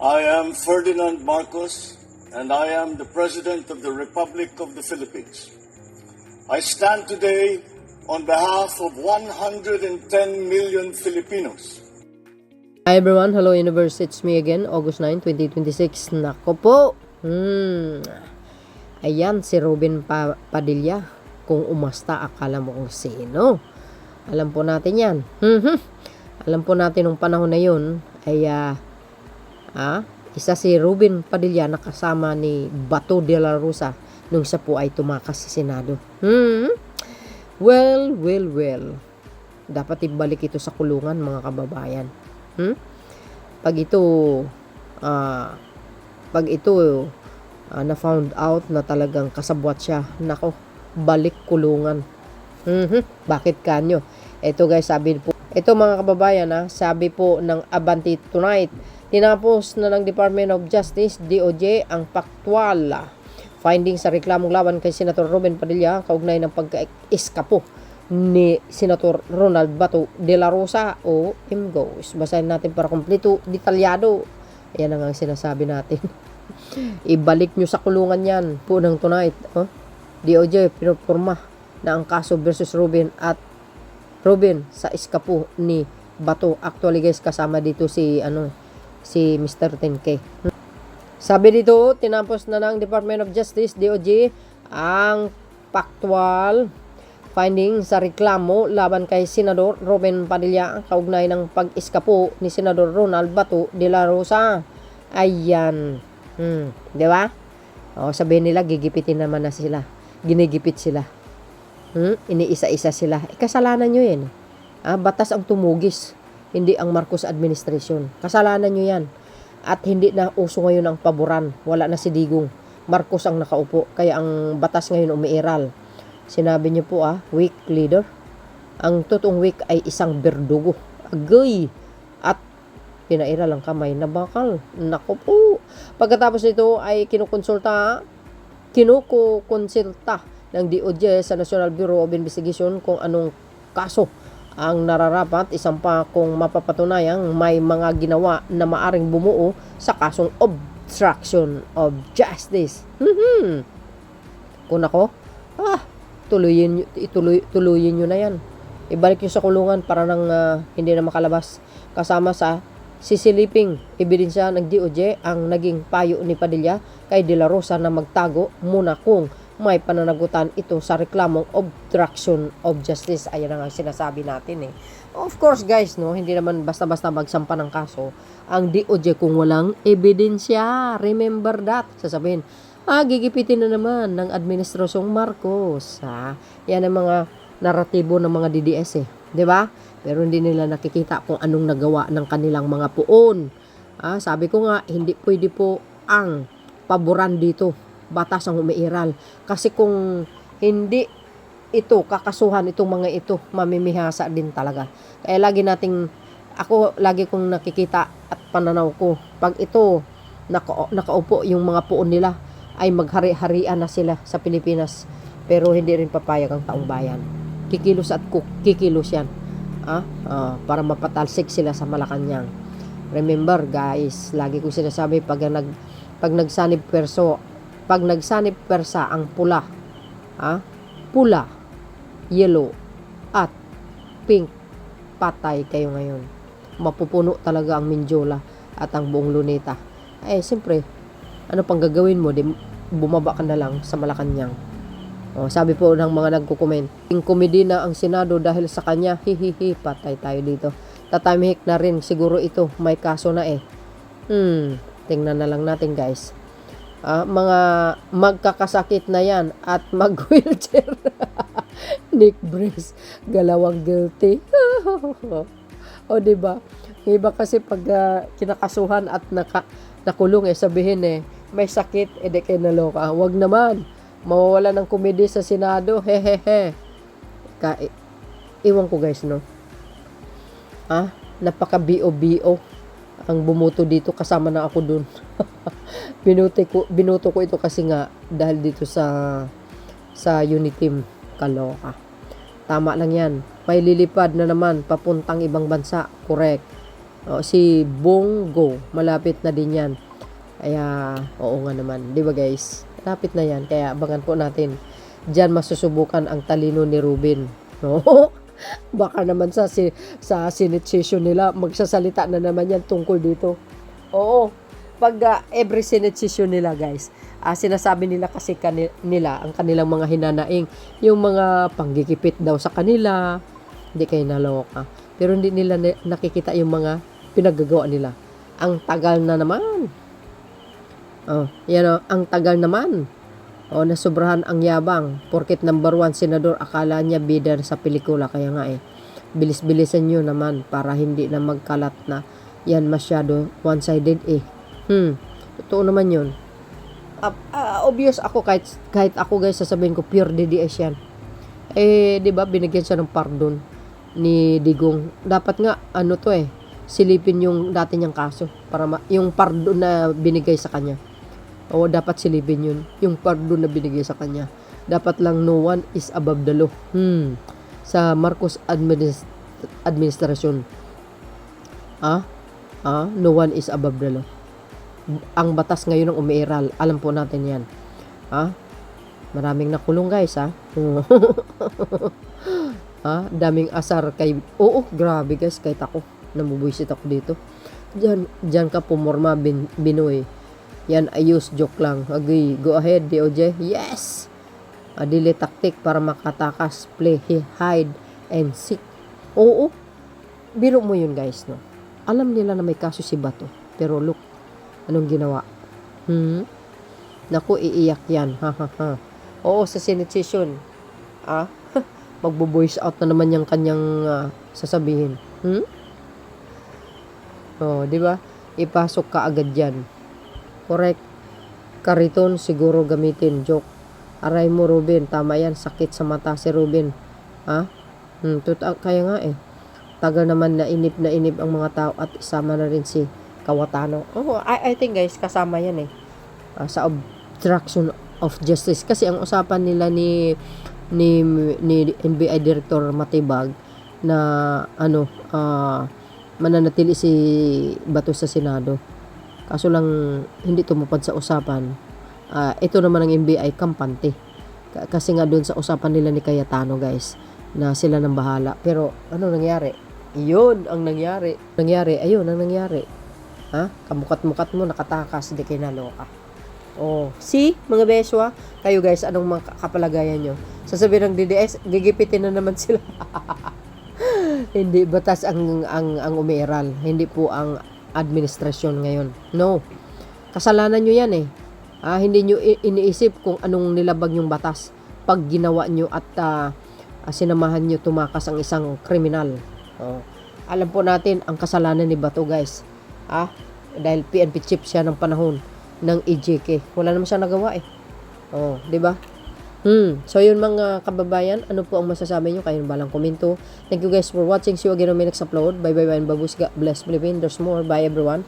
I am Ferdinand Marcos, and I am the President of the Republic of the Philippines. I stand today on behalf of 110 million Filipinos. Hi everyone, hello universe, it's me again, August 9, 2026. Nako po, ayan si Robin Padilla. Kung umasta, akala mo kung sino. Alam po natin yan. Alam po natin nung panahon na yun ay isa si Robin Padilla na kasama ni Bato de la Rosa nung siya po ay tumakas sa Senado. Well. Dapat ibalik ito sa kulungan, mga kababayan. Pag ito na found out na talagang kasabwat siya, nako, balik kulungan. Bakit kanyo? Ito guys, sabi po, ito mga kababayan, sabi po ng Abante Tonight, tinapos na ng Department of Justice, DOJ, ang paktwal finding sa reklamong laban kay Senator Robin Padilla kaugnay ng pagka-iskapo ni Senator Ronald Bato de la Rosa o MGOs. Basahin natin para kumpleto, detalyado. Ayan ang sinasabi natin. Ibalik nyo sa kulungan yan po ng Tonight. DOJ pinupurma na ang kaso versus Robin sa iskapo ni Bato. Actually guys, kasama dito si Mr. 10K. Sabi dito, tinapos na ng Department of Justice, DOJ, ang paktwal finding sa reklamo laban kay Senador Robin Padilla kaugnay ng pag-iskapo ni Senador Ronald Bato de la Rosa. Ayan. Di ba? Sabihin nila, gigipitin naman na sila. Ginigipit sila. Iniisa-isa sila. Kasalanan nyo yan. Batas ang tumugis, hindi ang Marcos administration. Kasalanan nyo yan. At hindi na uso ngayon ang paboran. Wala na si Digong. Marcos ang nakaupo. Kaya ang batas ngayon umiiral. Sinabi niyo po, weak leader. Ang totoong weak ay isang berdugo. Agoy! At pinairal ang kamay na bakal. Naku po. Pagkatapos nito ay kinukonsulta ng DOJ sa National Bureau of Investigation kung anong kaso ang nararapat, isang pa kung mapapatunayang may mga ginawa na maaring bumuo sa kasong obstruction of justice. Kung ako, tuloyin nyo na yan. Ibalik nyo sa kulungan para nang hindi na makalabas. Kasama sa sisiliping ebidensya ng DOJ ang naging payo ni Padilla kay De La Rosa na magtago muna kung may pananagutan ito sa reklamong obstruction of justice. Ayan ang sinasabi natin Of course guys, hindi naman basta-basta magsampa ng kaso ang DOJ kung walang ebidensya. Remember that. Sasabihin, gigipitin na naman ng administrasyong Marcos. Yan ang mga naratibo ng mga DDS di ba? Pero hindi nila nakikita kung anong nagawa ng kanilang mga puon. Sabi ko nga, hindi pwede po ang paboran dito. Batas ang umiiral. Kasi kung hindi ito, kakasuhan itong mga ito, mamimihasa din talaga. Kaya lagi kong nakikita at pananaw ko, pag ito, nakaupo yung mga puon nila, ay maghari-harian na sila sa Pilipinas. Pero hindi rin papayag ang taong bayan. Kikilos at kikilos yan. Para mapatalsik sila sa Malacanang. Remember guys, lagi kong sinasabi, pag nagsanib persa ang pula, pula, yellow, at pink, patay kayo ngayon. Mapupuno talaga ang Mindiola at ang buong Luneta. Siyempre, ano pang gagawin mo? Bumaba ka na lang sa Malacanang. Sabi po ng mga nagko-comment, komedi na ang Senado dahil sa kanya, hihihi, patay tayo dito. Tatamihik na rin siguro ito, may kaso na tingnan na lang natin guys. Mga magkakasakit na yan at mag-wheelchair. Nick Brace, galawang guilty. Diba? Iba kasi pag kinakasuhan at nakulong sabihin may sakit, di kayo naloka. Wag naman. Mawawala ng komedi sa Senado. Hehehe. Iwan ko guys, napaka-BO ang bumuto dito, kasama na ako dun. Binuto ko ito kasi nga dahil dito sa Uniteam. Kaloka. Tama lang yan. May lilipad na naman papuntang ibang bansa. Correct. Si Bongo, malapit na din yan. Kaya, oo nga naman. Di ba guys? Malapit na yan. Kaya abangan po natin. Diyan masusubukan ang talino ni Ruben. No? Baka naman sa Senate session nila, magsasalita na naman yan tungkol dito. Oo. Pag every Senate session nila guys, sinasabi nila kasi nila, ang kanilang mga hinanaing, yung mga panggigipit daw sa kanila, hindi kayo naloka. Pero hindi nila nakikita yung mga pinaggagawa nila. Ang tagal na naman. Ang tagal naman. Nasobrahan ang yabang. Porket number 1 senador, akala niya bida sa pelikula. Kaya nga bilis-bilisan nyo naman para hindi na magkalat na yan masyado one-sided Totoo naman yun. Obvious ako, kahit ako guys, sasabihin ko, pure DDS yan. Di ba binigyan siya ng pardon ni Digong. Dapat nga, silipin yung dati niyang kaso. Para yung pardon na binigay sa kanya. Dapat silipin yun. Yung pardon na binigay sa kanya. Dapat lang no one is above the law. Sa Marcos administrasyon. No one is above the law. Ang batas ngayon ang umiiral. Alam po natin yan. Maraming nakulong guys, daming asar kay... Oo, grabe guys, kahit ako. Namubuisit ako dito. Diyan ka pumorma, Binoy. Yan, ayos, joke lang. Agree. Go ahead, DOJ. Yes! Dili tactic para makatakas, play, hide, and seek. Oo. Biro mo yun guys, no? Alam nila na may kaso si Bato. Pero look, anong ginawa? Naku, iiyak yan. Oo, sa Senate session. Magbo-voice out na naman yung kanyang sasabihin. Di ba? Ipasok ka agad yan. Correct. Kariton siguro gamitin. Joke. Aray mo, Ruben. Tama yan. Sakit sa mata si Ruben. Kaya nga tagal naman na inip ang mga tao at isama na rin si Cayetano. I think guys, kasama yan sa obstruction of justice. Kasi ang usapan nila ni NBI Director Matibag na mananatili si Bato sa Senado. Kaso lang hindi tumupad sa usapan. Ito naman ang NBI kampante. Kasi nga doon sa usapan nila ni Cayetano guys, na sila nang bahala. Pero ano nangyari? Iyon ang nangyari. Ayun ang nangyari. Kamukat-mukat mo, nakatakas, di kayo naloka. See, mga beswa, kayo guys, anong mga kapalagayan nyo? Sasabihin ng DDS, gigipitin na naman sila. Hindi batas ang umiiral, hindi po ang administrasyon ngayon. No. Kasalanan nyo yan hindi nyo iniisip kung anong nilabag yung batas pag ginawa nyo at sinamahan nyo tumakas ang isang kriminal. Alam po natin ang kasalanan ni Bato guys. Dahil PNP chief siya ng panahon ng EJK. Wala naman siya nagawa di ba? So yun mga kababayan, ano po ang masasabi nyo? Kayo balang komento. Thank you guys for watching. See you again on my next upload. Bye bye and babus. God bless Philippines. There's more. Bye everyone.